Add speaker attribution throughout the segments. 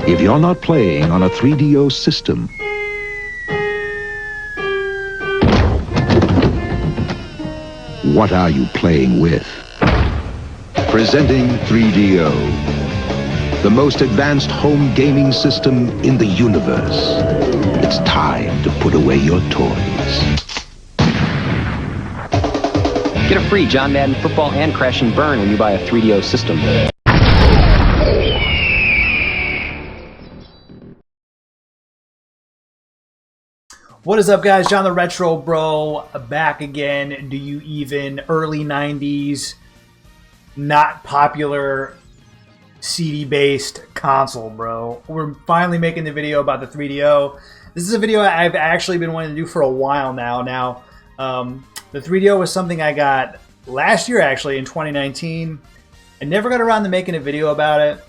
Speaker 1: If you're not playing on a 3DO system, what are you playing with? Presenting 3DO, the most advanced home gaming system in the universe. It's time to put away your toys.
Speaker 2: Get a free John Madden Football and Crash and Burn when you buy a 3DO system.
Speaker 3: What is up, guys? John the Retro Bro back again. Do you even early 90s not popular CD-based console, bro? We're finally making the video about the 3DO. This is a video I've actually been wanting to do for a while now. The 3DO was something I got last year, actually, in 2019. I never got around to making a video about it.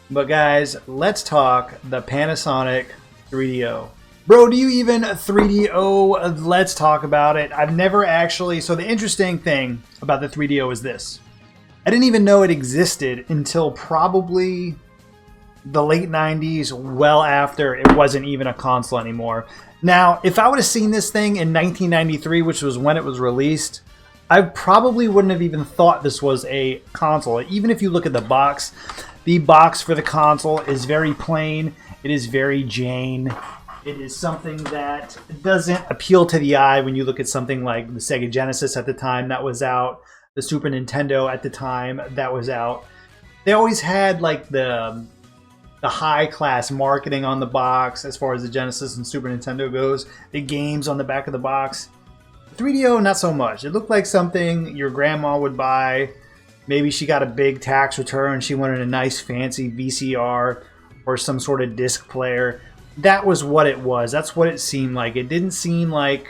Speaker 3: But guys, let's talk the Panasonic 3DO. Bro, do you even 3DO? Let's talk about it. I've never actually... So the interesting thing about the 3DO is this. I didn't even know it existed until probably the late 90s, well after it wasn't even a console anymore. Now, if I would have seen this thing in 1993, which was when it was released, I probably wouldn't have even thought this was a console. Even if you look at the box for the console is very plain. It is very Jane. It is something that doesn't appeal to the eye when you look at something like the Sega Genesis at the time that was out, the Super Nintendo at the time that was out. They always had like the high-class marketing on the box as far as the Genesis and Super Nintendo goes, the games on the back of the box. 3DO, not so much. It looked like something your grandma would buy. Maybe she got a big tax return, she wanted a nice fancy VCR or some sort of disc player. That was what it was. That's what it seemed like. It didn't seem like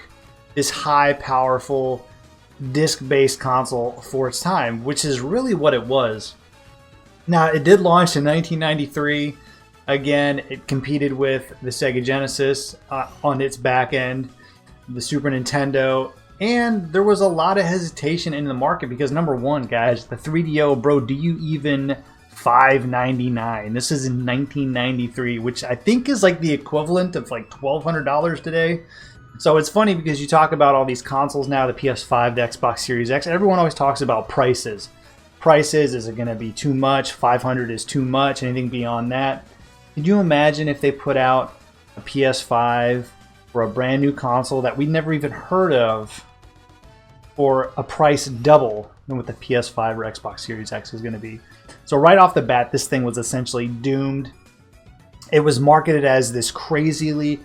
Speaker 3: this high, powerful, disc-based console for its time, which is really what it was. Now, it did launch in 1993. Again, it competed with the Sega Genesis on its back end, the Super Nintendo, and there was a lot of hesitation in the market because, number one, guys, the 3DO, bro, do you even... $599. This is in 1993, which I think is like the equivalent of like $1,200 today. So it's funny because you talk about all these consoles now, the PS5, the Xbox Series X. Everyone always talks about prices. Prices, is it going to be too much? 500 is too much. Anything beyond that? Could you imagine if they put out a PS5 or a brand new console that we'd never even heard of for a price double than what the PS5 or Xbox Series X is going to be? So right off the bat, this thing was essentially doomed. It was marketed as this crazy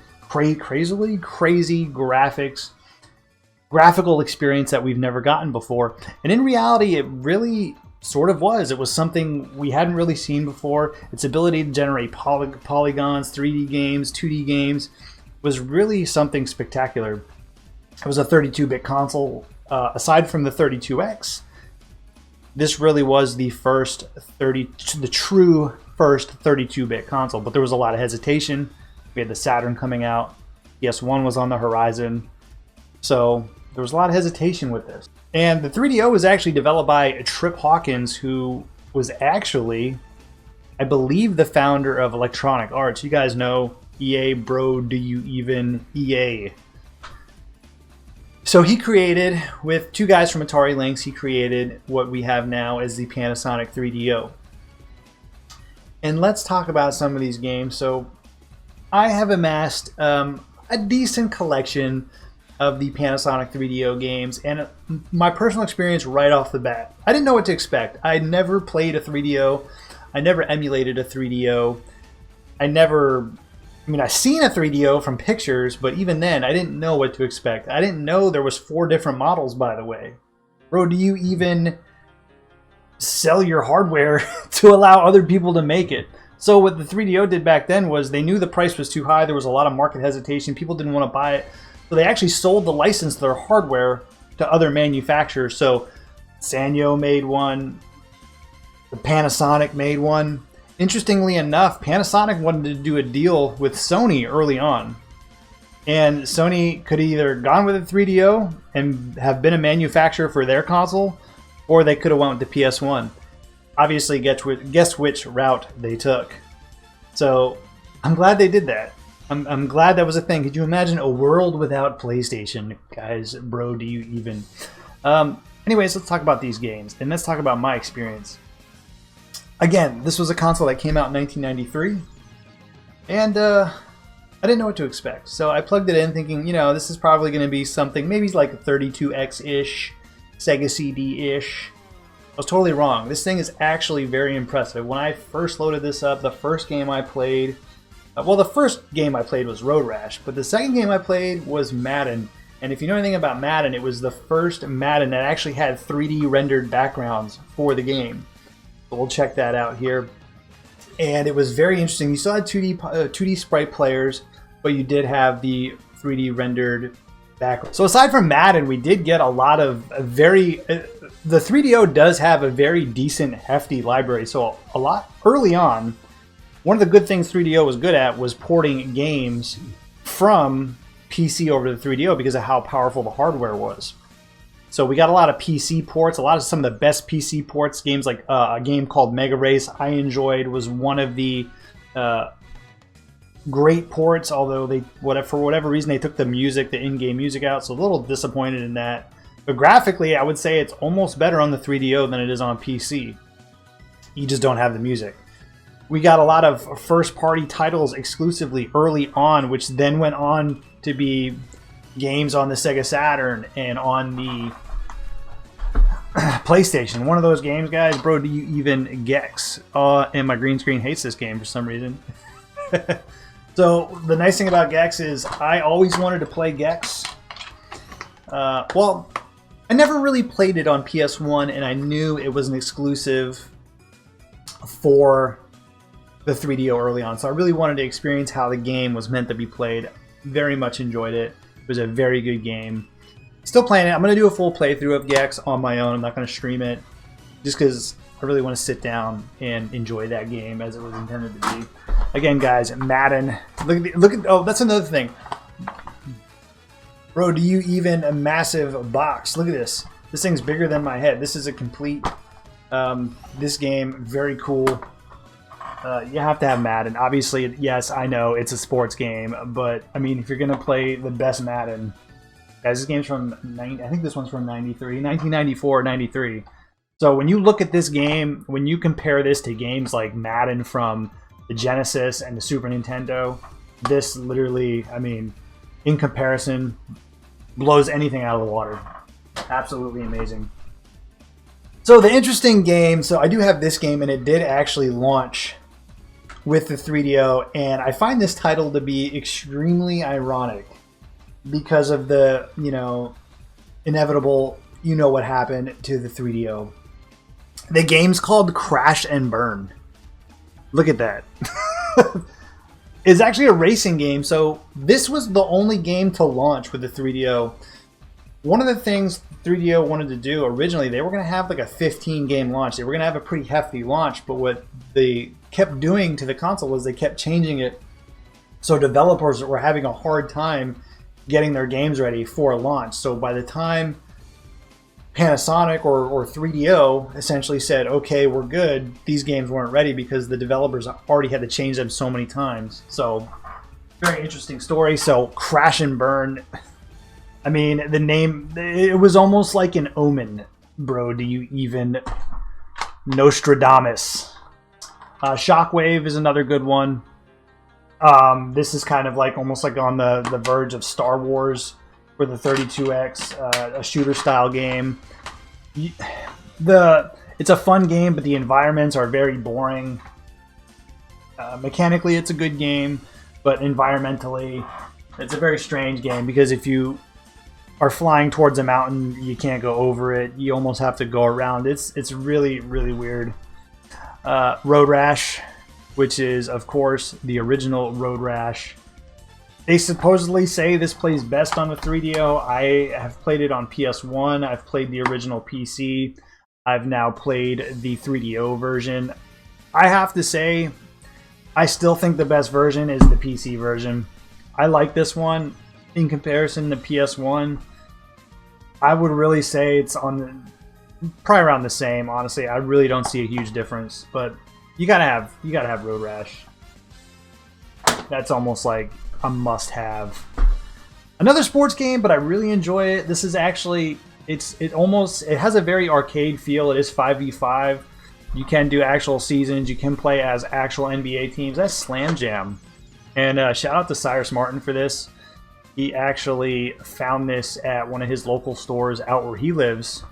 Speaker 3: graphical experience that we've never gotten before. And in reality, it really sort of was. It was something we hadn't really seen before. Its ability to generate polygons, 3D games, 2D games was really something spectacular. It was a 32-bit console. Aside from the 32X, this really was the true first 32-bit console, but there was a lot of hesitation. We had the Saturn coming out. PS1 was on the horizon. So there was a lot of hesitation with this. And the 3DO was actually developed by Trip Hawkins, who was actually, I believe, the founder of Electronic Arts. You guys know EA, bro, do you even EA? So he created, with two guys from Atari Lynx, he created what we have now as the Panasonic 3DO. And let's talk about some of these games. So I have amassed a decent collection of the Panasonic 3DO games, and my personal experience right off the bat, I didn't know what to expect. I never played a 3DO. I never emulated a 3DO. I've seen a 3DO from pictures, but even then, I didn't know what to expect. I didn't know there was 4 different models, by the way. Bro, do you even sell your hardware to allow other people to make it? So what the 3DO did back then was they knew the price was too high. There was a lot of market hesitation. People didn't want to buy it. So they actually sold the license to their hardware to other manufacturers. So Sanyo made one. The Panasonic made one. Interestingly enough, Panasonic wanted to do a deal with Sony early on. And Sony could have either gone with a 3DO and have been a manufacturer for their console, or they could have went with the PS1. obviously guess which route they took. So I'm glad they did that. I'm glad that was a thing. Could you imagine a world without PlayStation? Guys, bro, do you even? Anyways, let's talk about these games, and let's talk about my experience. Again, this was a console that came out in 1993, and I didn't know what to expect. So I plugged it in thinking, you know, this is probably going to be something, maybe like a 32X-ish, Sega CD-ish. I was totally wrong. This thing is actually very impressive. When I first loaded this up, the first game I played, well, the first game I played was Road Rash, but the second game I played was Madden. And if you know anything about Madden, it was the first Madden that actually had 3D rendered backgrounds for the game. So we'll check that out here. And it was very interesting. You still had 2D sprite players, but you did have the 3D rendered background. So aside from Madden, we did get a lot of the 3DO does have a very decent, hefty library. So a lot early on, one of the good things 3DO was good at was porting games from PC over to the 3DO because of how powerful the hardware was. So we got a lot of PC ports, a lot of some of the best PC ports. Games like a game called Mega Race I enjoyed was one of the great ports, although for whatever reason they took the in-game music out, so a little disappointed in that. But graphically, I would say it's almost better on the 3DO than it is on PC. You just don't have the music. We got a lot of first-party titles exclusively early on, which then went on to be games on the Sega Saturn and on the PlayStation. One of those games, guys, bro, do you even Gex? And my green screen hates this game for some reason. So the nice thing about Gex is I always wanted to play Gex. Well, I never really played it on PS1, and I knew it was an exclusive for the 3DO early on. So I really wanted to experience how the game was meant to be played. Very much enjoyed it. It was a very good game. Still playing it. I'm going to do a full playthrough of Gex on my own. I'm not going to stream it just because I really want to sit down and enjoy that game as it was intended to be. Again, guys, Madden. Look at oh, that's another thing. Bro, do you even a massive box? Look at this. This thing's bigger than my head. This is a complete this game, very cool. You have to have Madden. Obviously, yes, I know it's a sports game, but I mean, if you're gonna play the best Madden, guys, this game's from I think this one's from 1994, 93. So when you look at this game, when you compare this to games like Madden from the Genesis and the Super Nintendo, this literally, I mean, in comparison, blows anything out of the water. Absolutely amazing. So the interesting game, so I do have this game, and it did actually launch with the 3DO, and I find this title to be extremely ironic because of the, you know, inevitable, you know what happened to the 3DO. The game's called Crash and Burn. Look at that. It's actually a racing game, so this was the only game to launch with the 3DO. One of the things 3DO wanted to do originally, they were going to have like a 15-game launch. They were going to have a pretty hefty launch, but what they kept doing to the console was they kept changing it so developers were having a hard time getting their games ready for launch. So by the time Panasonic or 3DO essentially said, okay, we're good, these games weren't ready because the developers already had to change them so many times. So, very interesting story. So, Crash and Burn, I mean, the name, it was almost like an omen, bro. Do you even Nostradamus? Shockwave is another good one. This is kind of like almost like on the verge of Star Wars for the 32X, a shooter style game. It's a fun game, but the environments are very boring. Mechanically, it's a good game, but environmentally, it's a very strange game because if you are flying towards a mountain, you can't go over it. You almost have to go around. It's really, really weird. Road Rash, which is, of course, the original Road Rash. They supposedly say this plays best on the 3DO. I have played it on PS1. I've played the original PC. I've now played the 3DO version. I have to say, I still think the best version is the PC version. I like this one in comparison to PS1. I would really say it's on Probably around the same. Honestly, I really don't see a huge difference. But you gotta have Road Rash. That's almost like a must-have. Another sports game, but I really enjoy it. This is actually it has a very arcade feel. It is 5v5. You can do actual seasons. You can play as actual NBA teams. That's Slam Jam. And shout out to Cyrus Martin for this. He actually found this at one of his local stores out where he lives.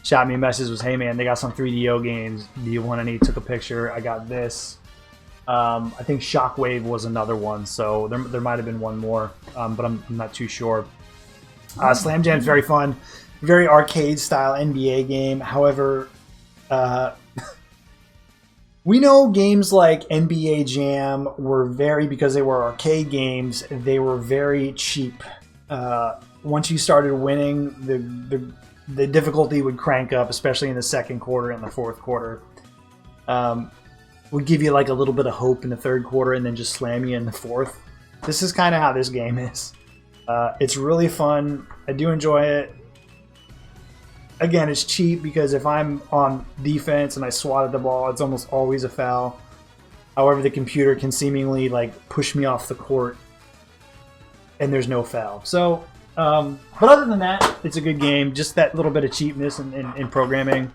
Speaker 3: Shot me a message, was, hey man, they got some 3DO games. Do you want any? Took a picture. I got this. I think Shockwave was another one, so there might have been one more, but I'm not too sure. Slam Jam's very fun. Very arcade-style NBA game. However, we know games like NBA Jam were because they were arcade games, they were very cheap. Once you started winning, the difficulty would crank up, especially in the second quarter and the fourth quarter. Would give you like a little bit of hope in the third quarter and then just slam you in the fourth. This is kind of how this game is. It's really fun. I do enjoy it. Again, it's cheap because if I'm on defense and I swat at the ball, it's almost always a foul. However, the computer can seemingly like push me off the court and there's no foul. So, but other than that, it's a good game. Just that little bit of cheapness in programming,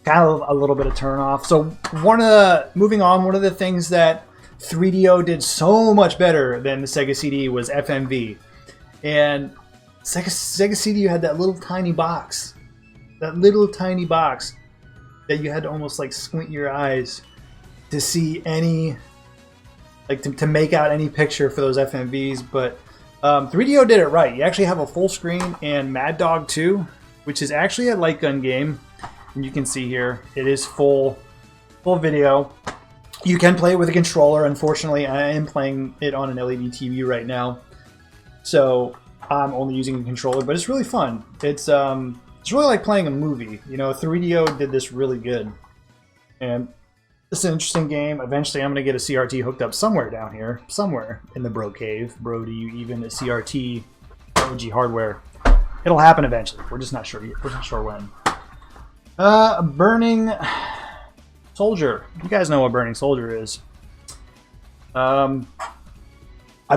Speaker 3: kind of a little bit of turn off. So moving on, one of the things that 3DO did so much better than the Sega CD was FMV. And Sega CD, you had that little tiny box. That little tiny box that you had to almost like squint your eyes to see any, like to make out any picture for those FMVs. But 3DO did it right. You actually have a full screen, and Mad Dog 2, which is actually a light gun game. And you can see here, it is full video. You can play it with a controller. Unfortunately, I am playing it on an LED TV right now, so I'm only using a controller. But it's really fun. It's really like playing a movie. You know, 3DO did this really good. And it's an interesting game. Eventually, I'm going to get a CRT hooked up somewhere down here. Somewhere in the Bro Cave. Bro, do you even a CRT OG hardware? It'll happen eventually. We're just not sure yet. We're not sure when. Burning Soldier. You guys know what Burning Soldier is. I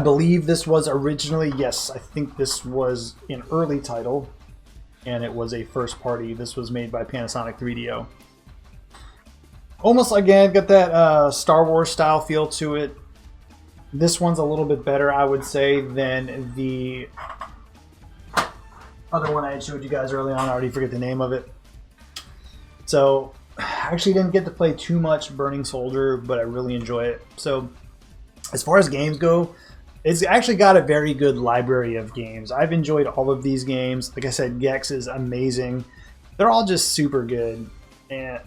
Speaker 3: believe this was originally, yes, I think this was an early title. And it was a first party. This was made by Panasonic 3DO. Almost, again, got that Star Wars style feel to it. This one's a little bit better, I would say, than the other one I had showed you guys early on. I already forget the name of it. So, I actually didn't get to play too much Burning Soldier, but I really enjoy it. So, as far as games go, it's actually got a very good library of games. I've enjoyed all of these games. Like I said, Gex is amazing. They're all just super good. And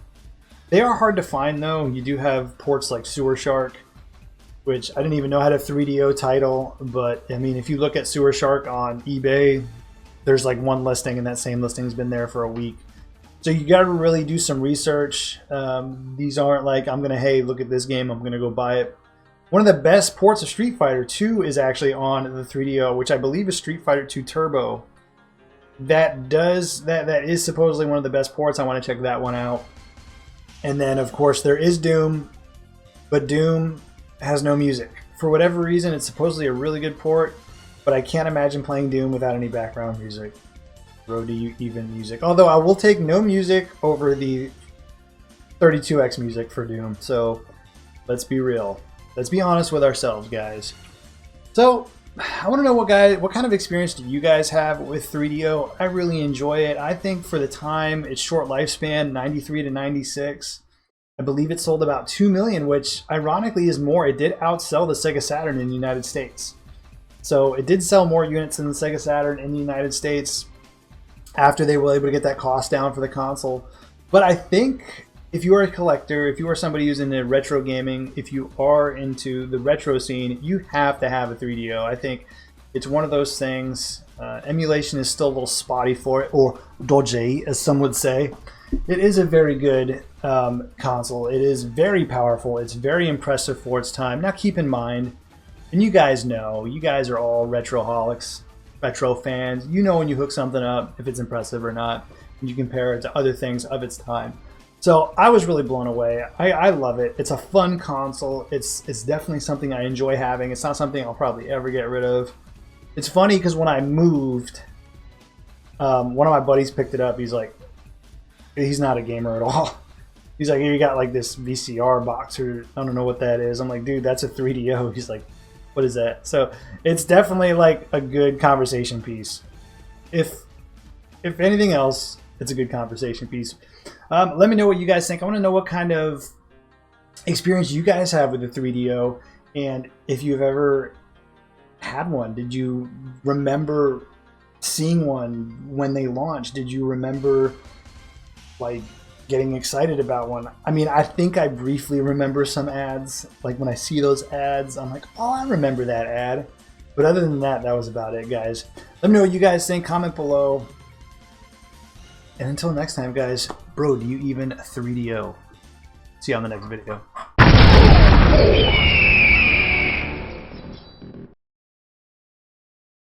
Speaker 3: they are hard to find, though. You do have ports like Sewer Shark, which I didn't even know had a 3DO title. But, I mean, if you look at Sewer Shark on eBay, there's like one listing, and that same listing's been there for a week. So you got to really do some research. These aren't like, I'm going to, hey, look at this game, I'm going to go buy it. One of the best ports of Street Fighter 2 is actually on the 3DO, which I believe is Street Fighter 2 Turbo. That is supposedly one of the best ports. I want to check that one out. And then, of course, there is Doom, but Doom has no music. For whatever reason, it's supposedly a really good port, but I can't imagine playing Doom without any background music. Road to you even music. Although I will take no music over the 32X music for Doom. So let's be real. Let's be honest with ourselves, guys. So I want to know what kind of experience do you guys have with 3DO? I really enjoy it. I think for the time, its short lifespan, 93 to 96, I believe it sold about 2 million, which ironically is more. It did outsell the Sega Saturn in the United States. So it did sell more units than the Sega Saturn in the United States after they were able to get that cost down for the console. But I think if you are a collector, if you are somebody who's into retro gaming, if you are into the retro scene, you have to have a 3DO. I think it's one of those things. Emulation is still a little spotty for it, or dodgy, as some would say. It is a very good console. It is very powerful. It's very impressive for its time. Now keep in mind, and you guys know, you guys are all retroholics, retro fans. You know when you hook something up, if it's impressive or not. when you compare it to other things of its time. So I was really blown away. I love it. It's a fun console. It's definitely something I enjoy having. It's not something I'll probably ever get rid of. It's funny because when I moved, one of my buddies picked it up. He's like, he's not a gamer at all. He's like, you got like this VCR box, or I don't know what that is. I'm like, dude, that's a 3DO. He's like, what is that? So it's definitely like a good conversation piece. If anything else, it's a good conversation piece. Let me know what you guys think. I want to know what kind of experience you guys have with the 3DO, and if you've ever had one. Did you remember seeing one when they launched? Did you remember like getting excited about one? I mean, I think I briefly remember some ads. Like when I see those ads, I'm like, oh, I remember that ad. But other than that, that was about it, guys. Let me know what you guys think. Comment below. And until next time, guys, bro, do you even 3DO? See you on the next video.